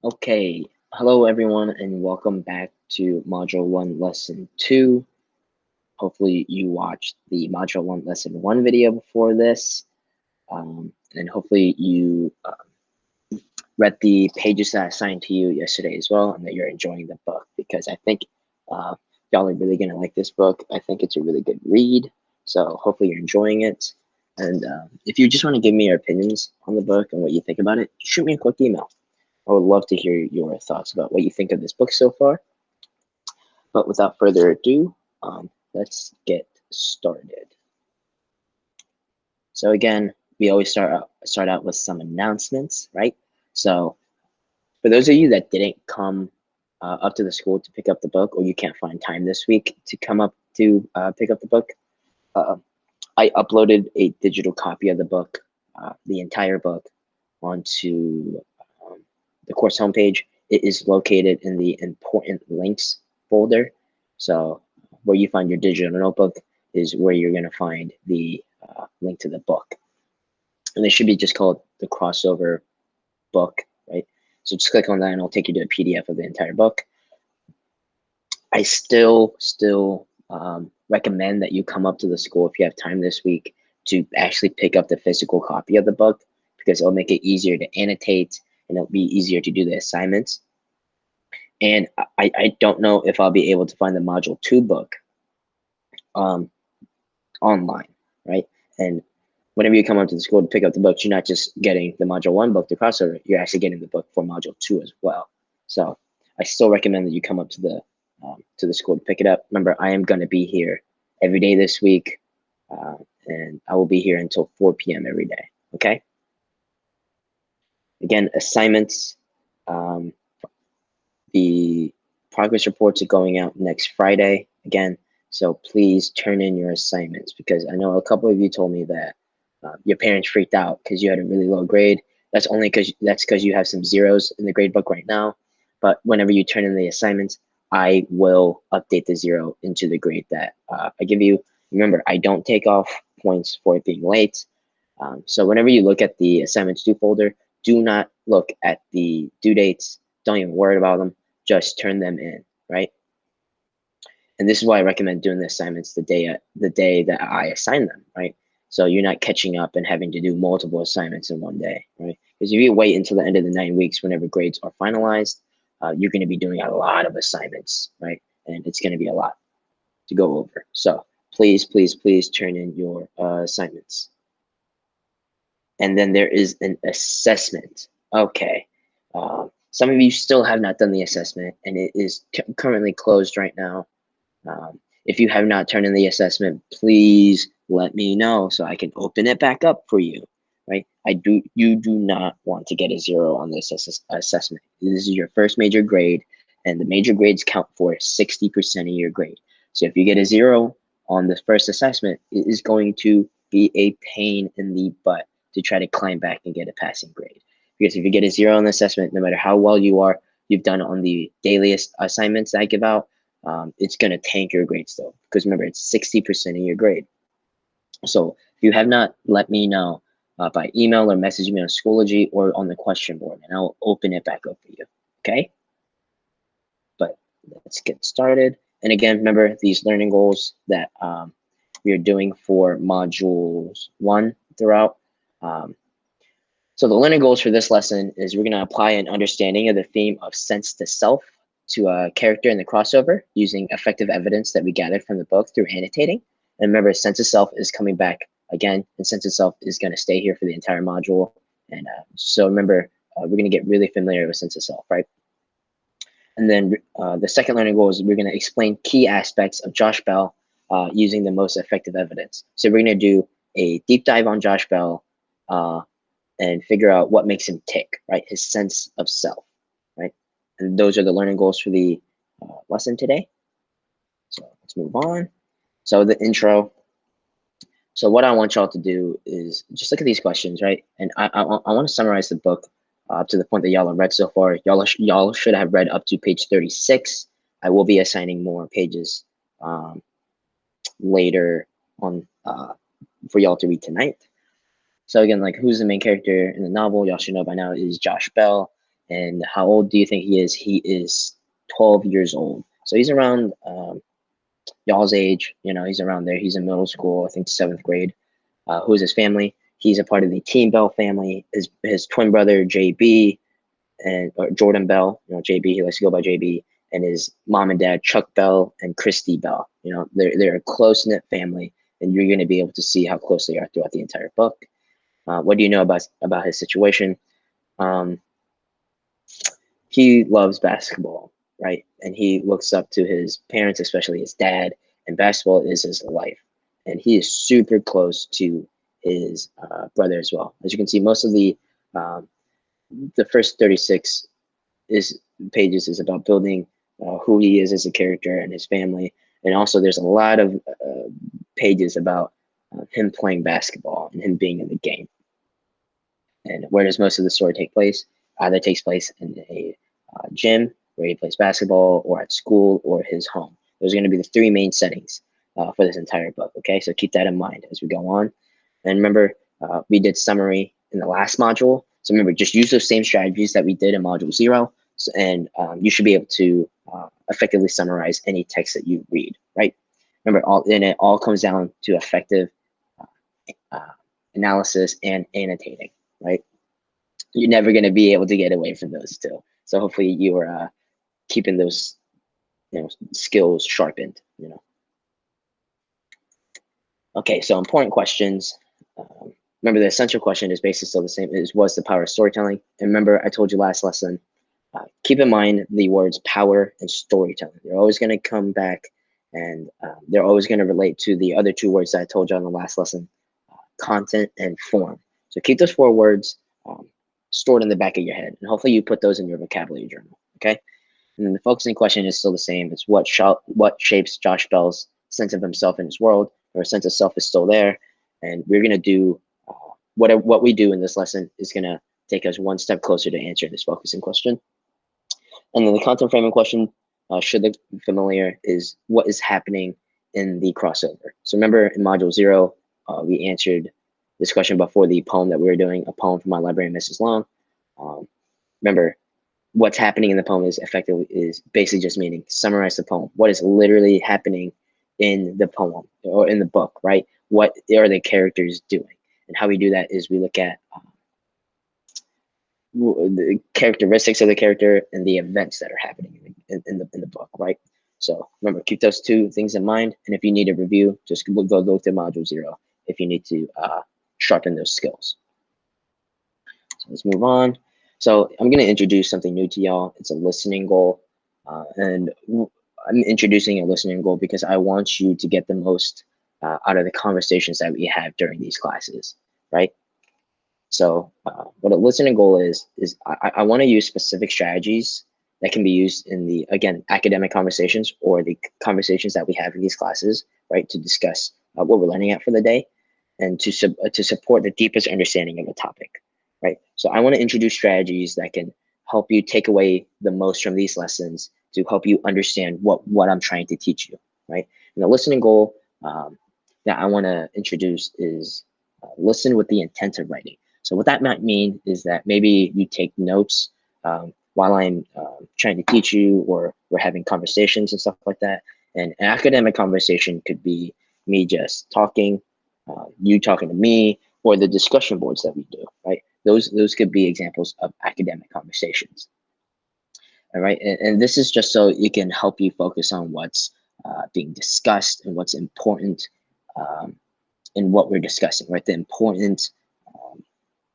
Okay, hello everyone, and welcome back to Module 1, Lesson 2. Hopefully you watched the Module 1, Lesson 1 video before this, and hopefully you read the pages that I assigned to you yesterday as well, and that you're enjoying the book, because I think y'all are really going to like this book. I think it's a really good read, so hopefully you're enjoying it. And if you just want to give me your opinions on the book and what you think about it, shoot me a quick email. I would love to hear your thoughts about what you think of this book so far. But without further ado, let's get started. So again, we always start out with some announcements, right? So for those of you that didn't come up to the school to pick up the book, or you can't find time this week to come up to pick up the book, I uploaded a digital copy of the book, the entire book, onto the course homepage. It is located in the important links folder. So where you find your digital notebook is where you're going to find the link to the book. And it should be just called the crossover book, right? So just click on that and it'll take you to a PDF of the entire book. I still recommend that you come up to the school if you have time this week to actually pick up the physical copy of the book, because it'll make it easier to annotate and it'll be easier to do the assignments. And I don't know if I'll be able to find the Module 2 book online, right? And whenever you come up to the school to pick up the books, you're not just getting the Module 1 book, the crossover, you're actually getting the book for Module 2 as well. So I still recommend that you come up to the school to pick it up. Remember, I am going to be here every day this week, and I will be here until 4 p.m. every day, okay? Again, assignments, the progress reports are going out next Friday again, so please turn in your assignments, because I know a couple of you told me that your parents freaked out because you had a really low grade. That's because you have some zeros in the grade book right now. But whenever you turn in the assignments, I will update the zero into the grade that I give you. Remember, I don't take off points for it being late. So whenever you look at the assignments due folder, do not look at the due dates. Don't even worry about them. Just turn them in, right? And this is why I recommend doing the assignments the day that I assign them, right? So you're not catching up and having to do multiple assignments in one day, right? Because if you wait until the end of the 9 weeks, whenever grades are finalized, you're going to be doing a lot of assignments, right? And it's going to be a lot to go over. So please, please, please turn in your assignments. And then there is an assessment. Okay. Some of you still have not done the assessment, and it is currently closed right now. If you have not turned in the assessment, please let me know so I can open it back up for you, right? You do not want to get a zero on this assessment. This is your first major grade, and the major grades count for 60% of your grade. So if you get a zero on the first assessment, it is going to be a pain in the butt to try to climb back and get a passing grade. Because if you get a zero on the assessment, no matter how well you've done on the daily assignments that I give out, it's going to tank your grade still, because remember, it's 60% of your grade. So if you have not, let me know by email or message me on Schoology or on the question board, and I'll open it back up for you, okay? But let's get started. And again, remember these learning goals that we are doing for modules 1 throughout. So the learning goals for this lesson is we're going to apply an understanding of the theme of sense to self to a character in the crossover using effective evidence that we gathered from the book through annotating. And remember, sense of self is coming back again, and sense of self is going to stay here for the entire module. And so remember, we're going to get really familiar with sense of self, right? And then the second learning goal is we're going to explain key aspects of Josh Bell using the most effective evidence. So we're going to do a deep dive on Josh Bell and figure out what makes him tick, right? His sense of self, right? And those are the learning goals for the lesson today. So let's move on. So the intro. So what I want y'all to do is just look at these questions, right? And I want to summarize the book up to the point that y'all have read so far. Y'all should have read up to page 36. I will be assigning more pages later on for y'all to read tonight. So again, like, who's the main character in the novel? Y'all should know by now is Josh Bell. And how old do you think he is? He is 12 years old. So he's around y'all's age. You know, he's around there. He's in middle school, I think 7th grade. Who is his family? He's a part of the Team Bell family. His twin brother JB and or Jordan Bell. You know, JB. He likes to go by JB. And his mom and dad, Chuck Bell and Christy Bell. You know, they're a close knit family, and you're going to be able to see how close they are throughout the entire book. What do you know about his situation? He loves basketball, right? And he looks up to his parents, especially his dad, and basketball is his life. And he is super close to his brother as well. As you can see, most of um, the first 36 pages is about building who he is as a character and his family. And also there's a lot of pages about him playing basketball and him being in the game. And where does most of the story take place? Either takes place in a gym where he plays basketball, or at school, or his home. Those are going to be the 3 main settings for this entire book. Okay, so keep that in mind as we go on. And remember, we did summary in the last module. So remember, just use those same strategies that we did in module 0, and you should be able to effectively summarize any text that you read. Right? Remember, it all comes down to effective analysis and annotating. Right? You're never going to be able to get away from those two. So hopefully you are keeping those skills sharpened. Okay, so important questions. Remember, the essential question is basically still the same. What's the power of storytelling? And remember, I told you last lesson, keep in mind the words power and storytelling. They're always going to come back, and they're always going to relate to the other 2 words that I told you on the last lesson, content and form. So keep those 4 words stored in the back of your head, and hopefully you put those in your vocabulary journal. Okay, and then the focusing question is still the same. It's what shapes Josh Bell's sense of himself in his world, or a sense of self is still there. And we're going to do what we do in this lesson is going to take us 1 step closer to answering this focusing question. And then the content framing question should look familiar, is what is happening in the crossover. So remember, in module 0, we answered this question before the poem that we were doing, a poem from my librarian, Mrs. Long. Remember, what's happening in the poem is basically just meaning summarize the poem. What is literally happening in the poem or in the book, right? What are the characters doing? And how we do that is we look at the characteristics of the character and the events that are happening in the book, right? So remember, keep those 2 things in mind. And if you need a review, just go look at module 0 if you need to sharpen those skills. So let's move on. So I'm going to introduce something new to y'all. It's a listening goal. And I'm introducing a listening goal because I want you to get the most out of the conversations that we have during these classes, right? So what a listening goal is I want to use specific strategies that can be used in the, again, academic conversations or the conversations that we have in these classes, right, to discuss what we're learning at for the day, and to support the deepest understanding of a topic, right? So I want to introduce strategies that can help you take away the most from these lessons to help you understand what I'm trying to teach you, right? And the listening goal that I want to introduce is listen with the intent of writing. So what that might mean is that maybe you take notes while I'm trying to teach you, or we're having conversations and stuff like that. And an academic conversation could be me just talking, you talking to me, or the discussion boards that we do, right? Those could be examples of academic conversations. All right, and this is just so it can help you focus on what's being discussed and what's important in what we're discussing, right? The important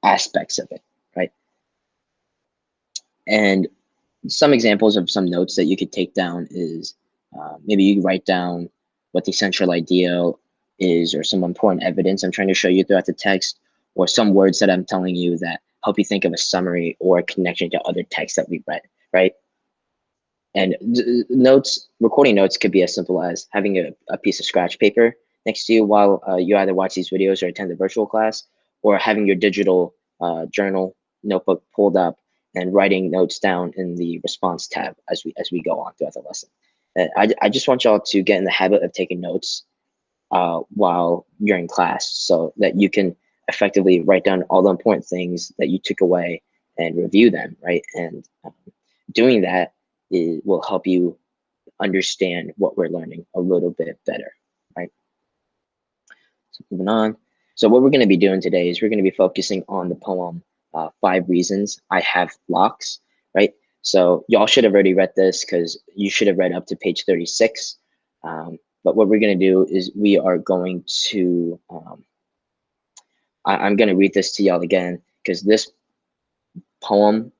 aspects of it, right? And some examples of some notes that you could take down is maybe you write down what the central idea is, or some important evidence I'm trying to show you throughout the text, or some words that I'm telling you that help you think of a summary or a connection to other texts that we've read, right? And recording notes could be as simple as having a piece of scratch paper next to you while you either watch these videos or attend the virtual class, or having your digital journal notebook pulled up and writing notes down in the response tab as we go on throughout the lesson. I just want y'all to get in the habit of taking notes while you're in class, so that you can effectively write down all the important things that you took away and review them, right? And doing that will help you understand what we're learning a little bit better, right? So moving on. So what we're going to be doing today is we're going to be focusing on the poem 5 Reasons I Have Locks, right? So y'all should have already read this because you should have read up to page 36. But what we're going to do is we are going to, I'm going to read this to y'all again because this poem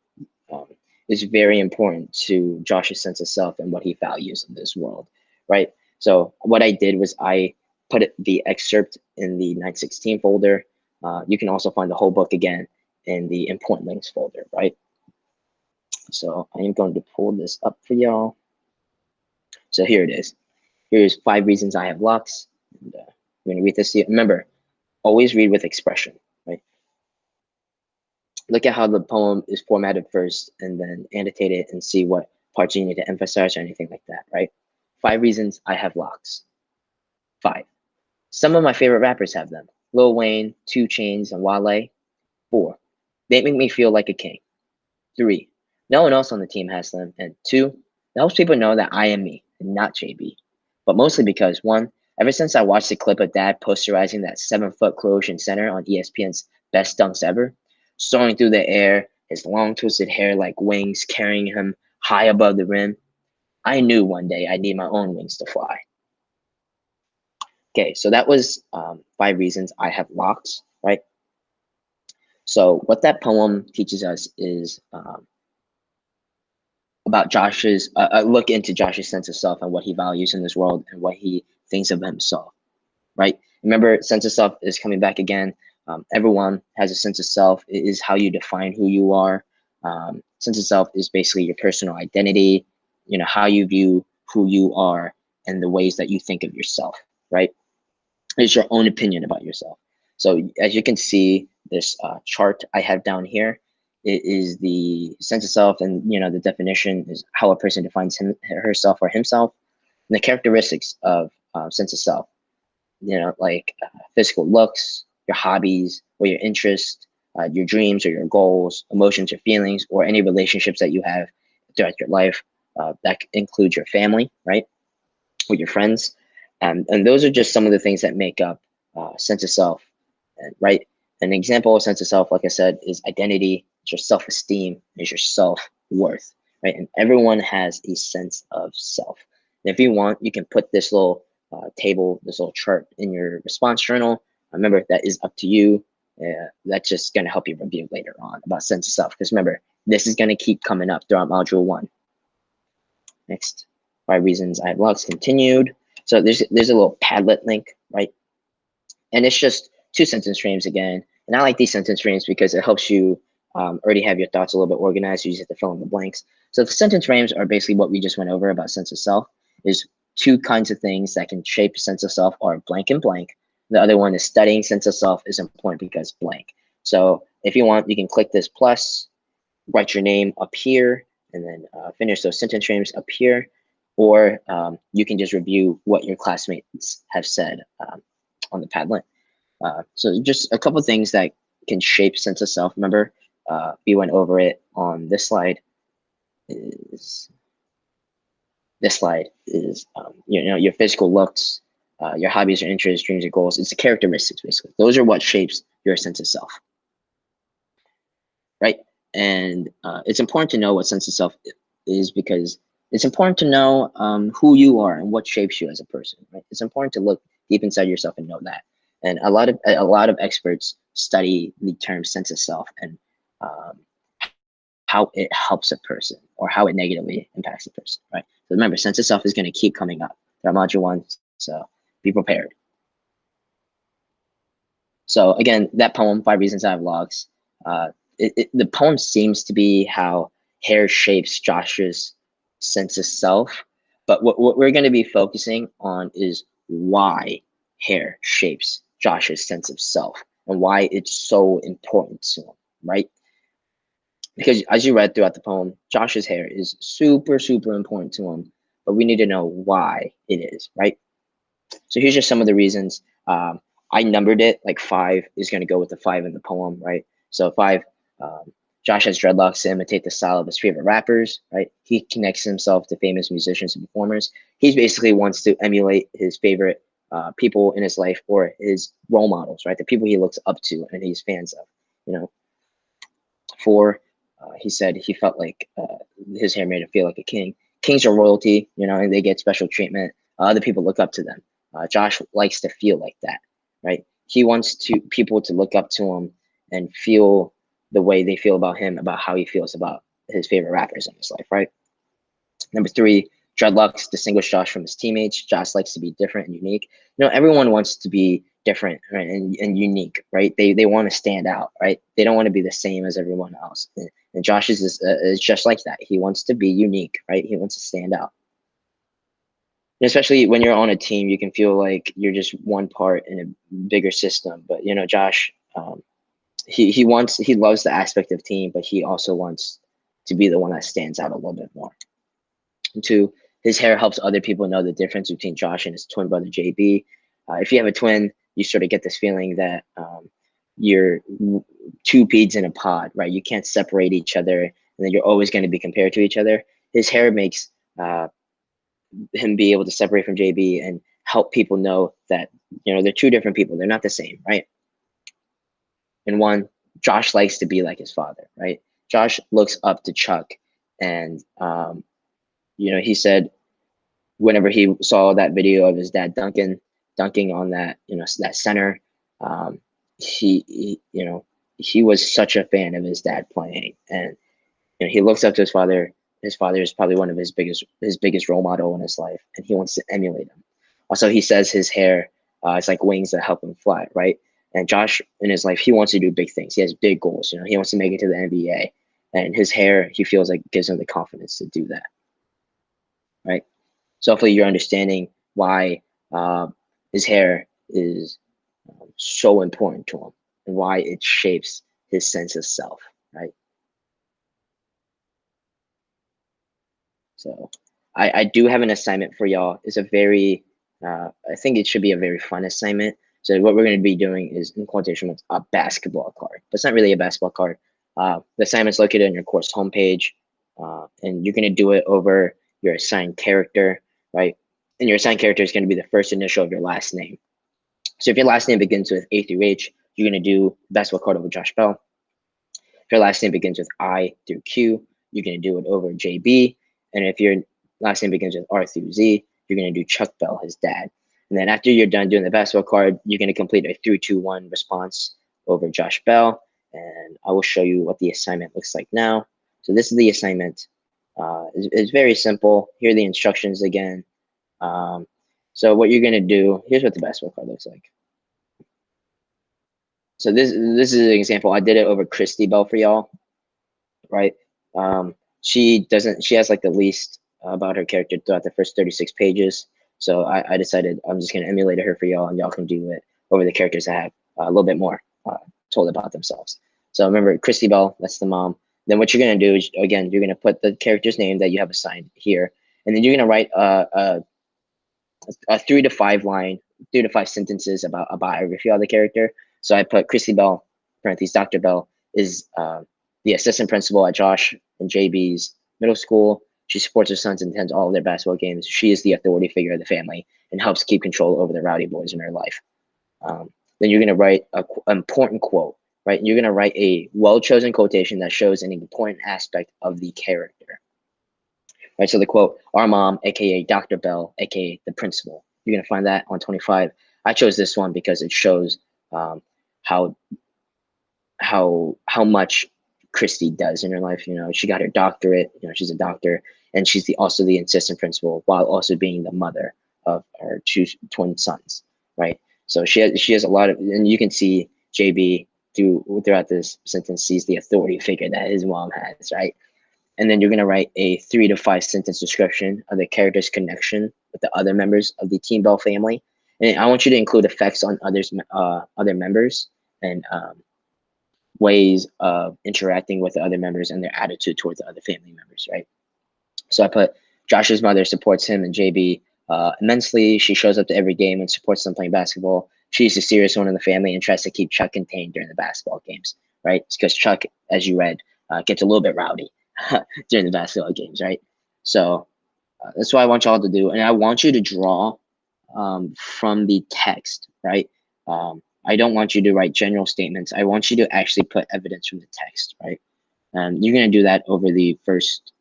um, is very important to Josh's sense of self and what he values in this world, right? So what I did was I put the excerpt in the 916 folder. You can also find the whole book again in the important links folder, right? So I am going to pull this up for y'all. So here it is. Here's 5 Reasons I Have Locks. And, I'm going to read this to you. Remember, always read with expression, right? Look at how the poem is formatted first and then annotate it and see what parts you need to emphasize or anything like that, right? 5 Reasons I Have Locks. 5. Some of my favorite rappers have them. Lil Wayne, 2 Chainz, and Wale. 4. They make me feel like a king. 3. No one else on the team has them. And 2. It helps people know that I am me and not JB. But mostly because 1. Ever since I watched the clip of Dad posterizing that 7-foot Croatian center on ESPN's Best Dunks Ever, soaring through the air, his long twisted hair like wings carrying him high above the rim, I knew one day I'd need my own wings to fly. Okay, so that was 5 Reasons I Have Locks, right? So what that poem teaches us is about Josh's, a look into Josh's sense of self and what he values in this world and what he thinks of himself, right? Remember, sense of self is coming back again. Everyone has a sense of self. It is how you define who you are. Sense of self is basically your personal identity, you know, how you view who you are and the ways that you think of yourself, right? It's your own opinion about yourself. So as you can see, this chart I have down here, it is the sense of self, and you know the definition is how a person defines herself or himself, and the characteristics of sense of self. You know, like physical looks, your hobbies, or your interests, your dreams or your goals, emotions or feelings, or any relationships that you have throughout your life. That includes your family, right, with your friends, and those are just some of the things that make up sense of self, right? An example of sense of self, like I said, is identity. It's your self-esteem. It's your self-worth, right? And everyone has a sense of self. And if you want, you can put this little table, this little chart in your response journal. Remember, that is up to you. That's just going to help you review later on about sense of self. Because remember, this is going to keep coming up throughout module 1. Next, 5 Reasons I Have Locks continued. So there's a little Padlet link, right? And it's just 2 sentence frames again. And I like these sentence frames because it helps you already have your thoughts a little bit organized. You just have to fill in the blanks. So the sentence frames are basically what we just went over about sense of self. Is 2 kinds of things that can shape sense of self are blank and blank. The other one is studying sense of self is important because blank. So if you want, you can click this plus, write your name up here, and then finish those sentence frames up here. Or you can just review what your classmates have said on the Padlet. So just a couple things that can shape sense of self. Remember, we went over it on this slide. This slide is you know, your physical looks, your hobbies, your interests, dreams, your goals. It's the characteristics, basically. Those are what shapes your sense of self, right? And it's important to know what sense of self is because it's important to know who you are and what shapes you as a person, right? It's important to look deep inside yourself and know that. And a lot of experts study the term sense of self and how it helps a person or how it negatively impacts a person, right? So remember, sense of self is going to keep coming up throughout module 1, so be prepared. So again, that poem, 5 Reasons I Have Locks, the poem seems to be how hair shapes Josh's sense of self, but what we're going to be focusing on is why hair shapes Josh's sense of self and why it's so important to him, right? Because as you read throughout the poem, Josh's hair is super, super important to him, but we need to know why it is, right? So here's just some of the reasons. I numbered it like 5 is going to go with the 5 in the poem, right? So 5, Josh has dreadlocks to imitate the style of his favorite rappers, right? He connects himself to famous musicians and performers. He basically wants to emulate his favorite people in his life or his role models, right? The people he looks up to and he's fans of. You know, for he said he felt like his hair made him feel like a king. Kings are royalty, you know, and they get special treatment. Other people look up to them. Josh likes to feel like that, right? He wants people to look up to him and feel the way they feel about him, about how he feels about his favorite rappers in his life, right? Number three, dreadlocks distinguish Josh from his teammates. Josh likes to be different and unique. You know, everyone wants to be different, right, and unique, right? They want to stand out, right? They don't want to be the same as everyone else. And Josh is just like that. He wants to be unique, right? He wants to stand out. And especially when you're on a team, you can feel like you're just one part in a bigger system. But you know, Josh, he loves the aspect of team, but he also wants to be the one that stands out a little bit more. And two, his hair helps other people know the difference between Josh and his twin brother JB. If you have a twin, you sort of get this feeling that you're two peas in a pod, right? You can't separate each other, and then you're always going to be compared to each other. His hair makes him be able to separate from JB and help people know that, you know, they're two different people. They're not the same, right? And one, Josh likes to be like his father, right? Josh looks up to Chuck, and you know, he said whenever he saw that video of his dad dunking on that, you know, that center, you know, he was such a fan of his dad playing, and you know, he looks up to his father. His father is probably one of his biggest role model in his life, and he wants to emulate him. Also, he says his hair is like wings that help him fly, right? And Josh in his life, he wants to do big things. He has big goals. You know, he wants to make it to the NBA, and his hair, he feels like gives him the confidence to do that, right? So hopefully you're understanding why his hair is so important to him and why it shapes his sense of self, right? So I do have an assignment for y'all. It's a very, I think it should be a very fun assignment. So what we're going to be doing is, in quotation marks, a basketball card. But it's not really a basketball card. The assignment's located on your course homepage, and you're going to do it over your assigned character, right? And your assigned character is going to be the first initial of your last name. So if your last name begins with A through H, you're going to do basketball card over Josh Bell. If your last name begins with I through Q, you're going to do it over JB. And if your last name begins with R through Z, you're going to do Chuck Bell, his dad. And then after you're done doing the basketball card, you're going to complete a 3-2-1 response over Josh Bell. And I will show you what the assignment looks like now. So this is the assignment. It's very simple. Here are the instructions again. So what you're going to do, here's what the basketball card looks like. So this is an example. I did it over Christy Bell for y'all, right? She has like the least about her character throughout the first 36 pages. So I decided I'm just going to emulate her for y'all, and y'all can do it over the characters that have a little bit more told about themselves. So remember, Christy Bell, that's the mom. Then what you're going to do is, again, you're going to put the character's name that you have assigned here, and then you're going to write a 3 to 5 sentences about a biography of the character. So I put Christy Bell, parentheses, Dr. Bell, is the assistant principal at Josh and JB's middle school. She supports her sons and attends all of their basketball games. She is the authority figure of the family and helps keep control over the rowdy boys in her life. Then you're going to write an important quote, right? You're going to write a well-chosen quotation that shows an important aspect of the character. Right, so the quote, our mom, aka Dr. Bell, aka the principal. You're gonna find that on 25. I chose this one because it shows how much Christy does in her life. You know, she got her doctorate. You know, she's a doctor, and she's also the assistant principal while also being the mother of her two twin sons. Right, so she has a lot of, and you can see JB throughout this sentence sees the authority figure that his mom has. Right. And then you're going to write a 3 to 5 sentence description of the character's connection with the other members of the Team Bell family. And I want you to include effects on other members and ways of interacting with the other members and their attitude towards the other family members, right? So I put Josh's mother supports him and JB immensely. She shows up to every game and supports them playing basketball. She's the serious one in the family and tries to keep Chuck contained during the basketball games, right? It's because Chuck, as you read, gets a little bit rowdy during the basketball games, right? So that's what I want y'all to do, and I want you to draw from the text, right? I don't want you to write general statements. I want you to actually put evidence from the text, right? And you're going to do that over the first,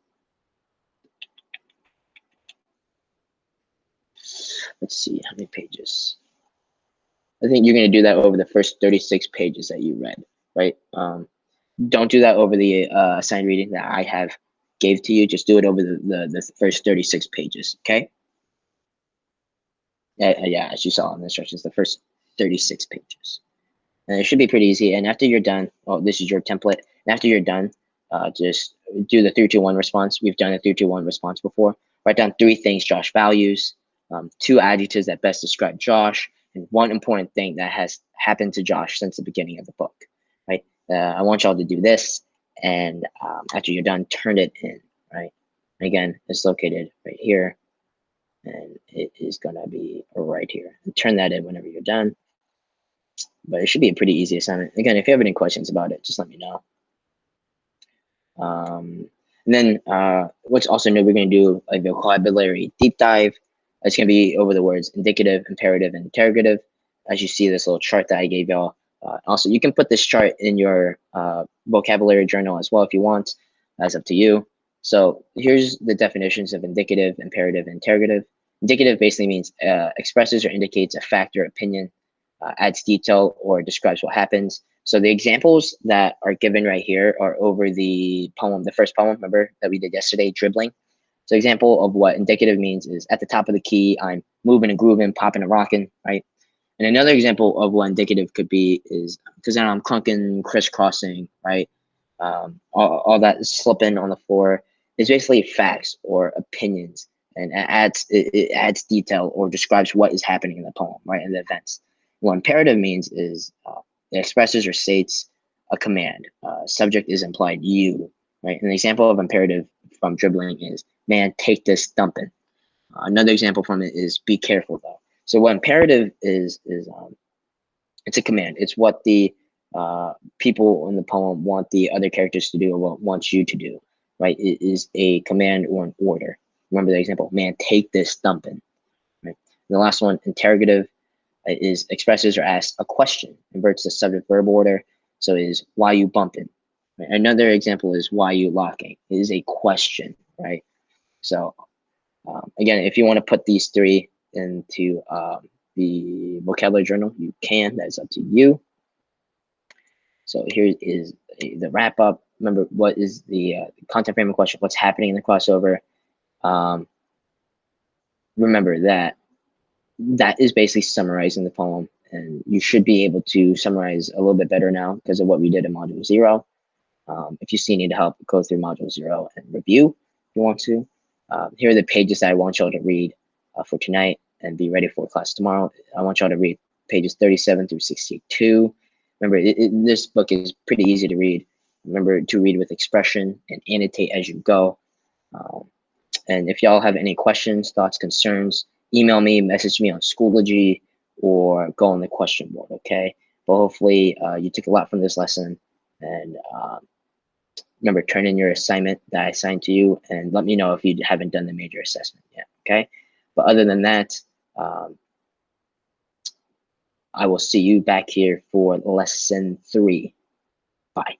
let's see, how many pages? I think you're going to do that over the first 36 pages that you read, right? Don't do that over the assigned reading that I have gave to you. Just do it over the first 36 pages, okay? Yeah, as you saw in the instructions, the first 36 pages. And it should be pretty easy. And after you're done, oh, this is your template. And after you're done, just do the 3-2-1 response. We've done a 3-2-1 response before. Write down 3 things Josh values, 2 adjectives that best describe Josh, and 1 important thing that has happened to Josh since the beginning of the book, right? I want y'all to do this, and after you're done, turn it in, right? Again, it's located right here, and it is gonna be right here. Turn that in whenever you're done. But it should be a pretty easy assignment. Again, if you have any questions about it, just let me know. And then what's also new, we're going to do a vocabulary deep dive. It's going to be over the words indicative, imperative, and interrogative. As you see this little chart that I gave y'all. Also, you can put this chart in your vocabulary journal as well if you want. That's up to you. So here's the definitions of indicative, imperative, and interrogative. Indicative basically means expresses or indicates a fact or opinion, adds detail, or describes what happens. So the examples that are given right here are over the poem, the first poem, remember, that we did yesterday, Dribbling. So example of what indicative means is at the top of the key, I'm moving and grooving, popping and rocking, right? And another example of what indicative could be is because then I'm clunking, crisscrossing, right? All that slipping on the floor is basically facts or opinions, and it adds detail or describes what is happening in the poem, right, in the events. What imperative means is it expresses or states a command. Subject is implied you, right? An example of imperative from Dribbling is, man, take this thumping. Another example from it is, be careful though. So what imperative is it's a command. It's what the people in the poem want the other characters to do or what wants you to do, right? It is a command or an order. Remember the example, man, take this thumping, right? And the last one, interrogative, is expresses or asks a question, inverts the subject verb order. So it is, why you bumping? Right? Another example is, why you locking? It is a question, right? So again, if you want to put these 3 into the vocabulary journal, you can. That's up to you. So here is the wrap up. Remember, what is the content framing question? What's happening in the crossover? Remember that is basically summarizing the poem, and you should be able to summarize a little bit better now because of what we did in Module 0. If you still need help, go through Module 0 and review if you want to. Here are the pages that I want y'all to read for tonight and be ready for class tomorrow. I want y'all to read pages 37 through 62. Remember, this book is pretty easy to read. Remember to read with expression and annotate as you go. And if y'all have any questions, thoughts, concerns, email me, message me on Schoology, or go on the question board, okay? But hopefully you took a lot from this lesson. And remember, turn in your assignment that I assigned to you and let me know if you haven't done the major assessment yet, okay? But other than that, I will see you back here for lesson 3. Bye.